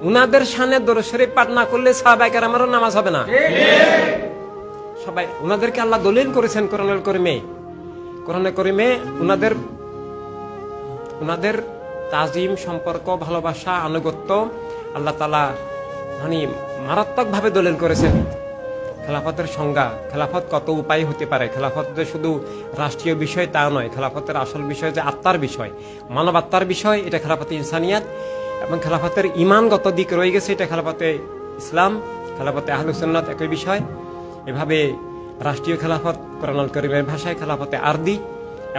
উনাদের শানে দরুদ শরীফ পাঠ না করলে সাহাবায়ে কেরামেরও নামাজ হবে না। সবাই উনাদেরকে আল্লাহ দলিল করেছেন কোরআনুল কারীমে উনাদের তাজিম, সম্পর্ক, ভালোবাসা, আনুগত্য আল্লাহ তাআলা মানে মারাত্মক ভাবে দলিল করেছেন। খেলাফতের সংজ্ঞা, খেলাফত কত উপায় হতে পারে, খেলাফত যে শুধু রাষ্ট্রীয় বিষয় তা নয়, খেলাফতের আসল বিষয় যে আত্মার বিষয়, মানব আত্মার বিষয়, এটা খেলাফতে ইনসানিয়াত। এবং খেলাফতের ইমানগত দিক রয়ে গেছে, এটা খেলাফতে ইসলাম, খেলাফতে আহলুস সুন্নাত একই বিষয়। এভাবে রাষ্ট্রীয় খেলাফত কোরআনুল কারীমের ভাষায় খেলাফতে আরদি,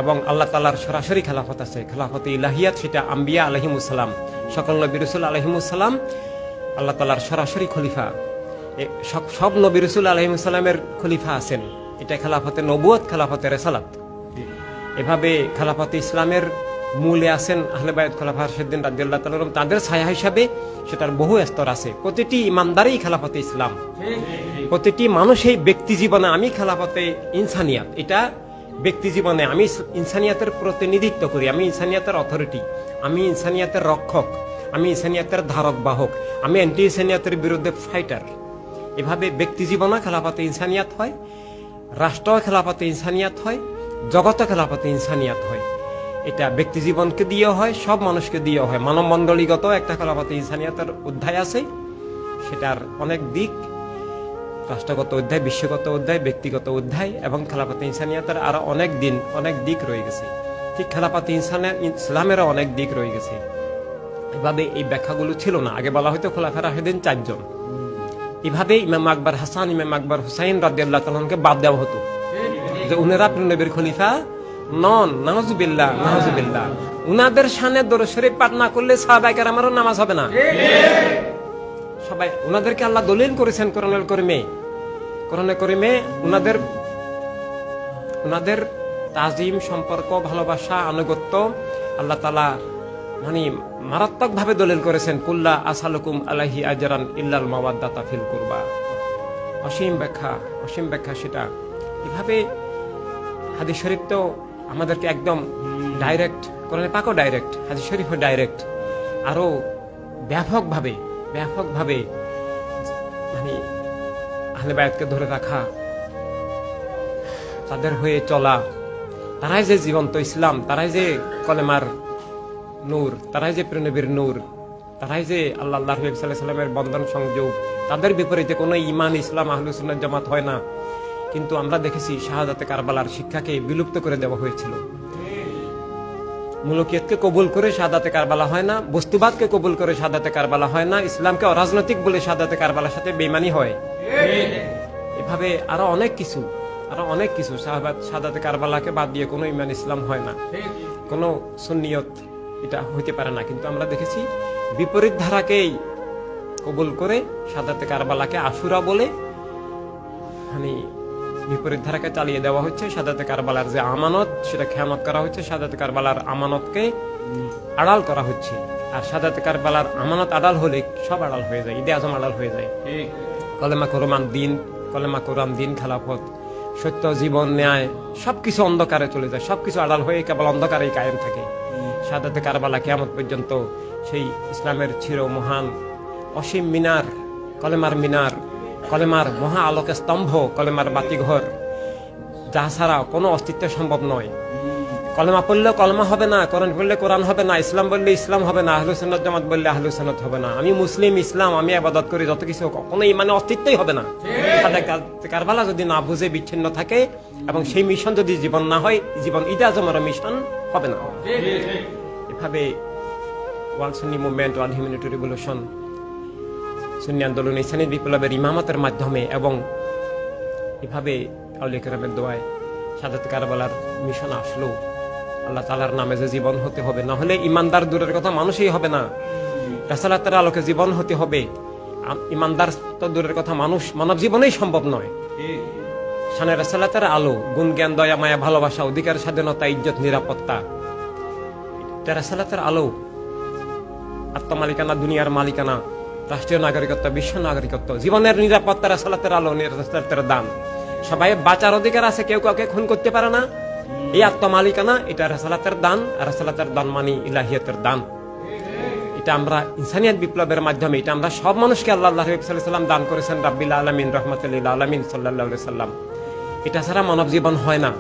এবং আল্লাহ তাআলার সরাসরি খেলাফত আছে খেলাফতে ইলাহিয়াত, সেটা আম্বিয়া আলাইহিমুস সালাম, সকল নবী রাসূল আলাইহিমুস সালাম আল্লাহ তাআলার সরাসরি খলিফা। সব নবী রাসূল আলাইহিমুস সালামের খলিফা আছেন, এটা খেলাফতে নবুয়ত, খেলাফতে রিসালাত। এভাবে খেলাফতে ইসলামের মূলে আছেন আহলে বায়ত খোলাফা রাশিদিন রাদিয়াল্লাহু তাআলা আনহুম, তাদের ছায়া হিসাবে সেটার বহু স্তর আছে। প্রতিটি ইমানদারই খেলাফতে ইসলাম, প্রতিটি মানুষই ব্যক্তি জীবনে আমি খেলাফতে ইনসানিয়াত, এটা ব্যক্তি জীবনে আমি ইনসানিয়াতের প্রতিনিধিত্ব করি, আমি ইনসানিয়াতের অথরিটি, আমি ইনসানিয়াতের রক্ষক, আমি ইনসানিয়াতের ধারক বাহক, আমি অ্যান্টি ইনসানিয়াতের বিরুদ্ধে ফাইটার। এভাবে ব্যক্তি জীবনে খেলাফতে ইনসানিয়াত হয়, রাষ্ট্র খেলাফতে ইনসানিয়াত হয়, জগতে খেলাফতে ইনসানিয়াত হয়। এটা ব্যক্তি জীবনকে দিয়ে হয়, সব মানুষকে দিয়ে হয়। মানবমণ্ডলীগত একটা খেলাফতে ইনসানিয়াতের অধ্যায় আছে, সেটার অনেক দিক, রাষ্ট্রগত অধ্যায়, বিশ্বগত অধ্যায়, ব্যক্তিগত অধ্যায়, এবং খেলাফতে ইনসানিয়াতের আরো অনেক দিক রয়ে গেছে। ঠিক খেলাফতে ইসলামেরও অনেক দিক রয়ে গেছে। এভাবে এই ব্যাখ্যাগুলো ছিল না। আগে বলা হয়তো খোলাফা রাশিদিন 4 জন, এভাবে ইমাম আকবর হাসান, ইমাম আকবর হুসাইন রাদিয়াল্লাহু তাআলা আনহুকে বাদ দেওয়া হতো, যে উনারা আপনার নবীর খলিফা নন। নাউজুবিল্লাহ, নাউজুবিল্লাহ। উনাদের শানে দরুদ শরীফ পাঠ না করলে সাহাবায়ে কেরামেরও নামাজ হবে না। সবাই উনাদেরকে আল্লাহ দলিল করেছেন কোরআনুল কারীমে উনাদের তাজিম, সম্পর্ক, ভালোবাসা, আনুগত্য আল্লাহ তাআলা মানে মারাত্মক ভাবে দলিল করেছেন। কুল্লা আসালুকুম আলাইহি আজরান ইল্লাল মাওয়াদ্দাতা ফিল কুরবা। অসীম ব্যাখ্যা সেটা। এভাবে হাদিস শরীফ তো আমাদেরকে একদম ডাইরেক্ট, কোরআনে পাকও ডাইরেক্ট, হাদিস শরীফও ডাইরেক্ট, আরো ব্যাপকভাবে মানে আহলে বায়াতকে ধরে রাখা, তাদের হয়ে চলা, তারাই যে জীবন্ত ইসলাম, তারাই যে কলেমার নূর, তারাই যে প্রেনবীর নূর, তারাই যে আল্লাহ হাবিব সাল্লাল্লাহু আলাইহি সাল্লামের বন্ধন সংযোগ। তাদের বিপরীতে কোনো ঈমান, ইসলাম, আহলুস সুন্নাত জামাত হয় না। কিন্তু আমরা দেখেছি শাহাদাতে কারবালার শিক্ষাকে বিলুপ্ত করে দেওয়া হয়েছিল। মুলকিয়াতকে কবুল করে শাহাদাতে কারবালা হয় না, বস্তুবাদকে কবুল করে শাহাদাতে কারবালা হয় না, ইসলামকে অরাজনৈতিক বলে শাহাদাতে কারবালার সাথে বেঈমানি হয়। এভাবে আরো অনেক কিছু শাহাদাতে কারবালাকে বাদ দিয়ে কোনো ঈমান, ইসলাম হয় না, কোনো সুন্নিয়ত এটা হইতে পারে না। কিন্তু আমরা দেখেছি বিপরীত ধারাকেই কবুল করে শাহাদাতে কারবালাকে আশুরা বলে মানে বিপরীত ধারাকে চালিয়ে দেওয়া হচ্ছে। শাহাদাতে কারবালার যে আমানত, সেটা খেয়ানত করা হচ্ছে। শাহাদাতে কারবালার আমানতকে আড়াল করা হচ্ছে। আর শাহাদাতে কারবালার আমানত আড়াল হলে সব আড়াল হয়ে যায়, ঈদে আজম আড়াল হয়ে যায়। কলেমা কোরআন, দিন, খেলাফত, সত্য, জীবন, ন্যায়, সবকিছু অন্ধকারে চলে যায়, সবকিছু আড়াল হয়ে কেবল অন্ধকারেই কায়েম থাকে। শাহাদাতে কারবালা কিয়ামত পর্যন্ত সেই ইসলামের চির মহান অসীম মিনার, কলেমার মহা আলোক স্তম্ভ, কলেমার বাতিঘর, যা ছাড়া কোনো অস্তিত্ব সম্ভব নয়। কলেমা পড়লে কলেমা হবে না, কোরআন পড়লে কোরআন হবে না, ইসলাম বললে ইসলাম হবে না, আহলুস সুন্নাত জামাত বললে আহলুস সুন্নাত হবে না, আমি মুসলিম, ইসলাম, আমি ইবাদত করি, যত কিছু, কোনো ইমানে অস্তিত্বই হবে না। কারবালা যদি না বুঝে বিচ্ছিন্ন থাকে এবং সেই মিশন যদি জীবন না হয়, জীবন ঈদে আজমের মিশন হবে না। এভাবে ওয়ার্ল্ড সুন্নি মুভমেন্ট, ওয়ার্ল্ড হিউম্যানিটি রিভলিউশন, সুন্নি আন্দোলন, ইসলামী বিপ্লবের ইমামতের মাধ্যমে এবং এভাবে আউলিয়া কেরামের দোয়ায় শাহাদাতে কারবালার মিশন আসলো। আল্লাহ তাআলার নামে যে জীবন হতে হবে, না হলে ইমানদার দূরের কথা মানুষই হবে না। রাসালাতের আলোকে জীবন হতে হবে, ইমানদার তো দূরের কথা মানব জীবনেই সম্ভব নয়। শানে রাসালাতের আলো, গুণ, জ্ঞান, দয়া, মায়া, ভালোবাসা, অধিকার, স্বাধীনতা, ইজ্জত, নিরাপত্তা, রাসালাতের আলো, আত্মমালিকানা, দুনিয়ার মালিকানা, রাষ্ট্রীয় নাগরিকত্ব, বিশ্ব নাগরিকত্ব, জীবনের নিরাপত্তা, রাসালাতের আলো, রাসালাতের দান। সবাই বাঁচার অধিকার আছে, কেউ কাউকে খুন করতে পারে না। এই আত্মমালিকানা, এটা রাসালাতের দান, আর রাসালাতের দান মানে ইলাহিয়াতের দান। এটা আমরা ইনসানিয়াত বিপ্লবের মাধ্যমে, এটা আমরা সব মানুষকে আল্লাহ হাবিব সাল্লাল্লাহু আলাইহি সাল্লাম দান করেছেন রাব্বিল আলামিন রহমাতুল লিল আলামিন সাল্লাল্লাহু আলাইহি সাল্লাম। এটা ছাড়া মানব জীবন হয় না।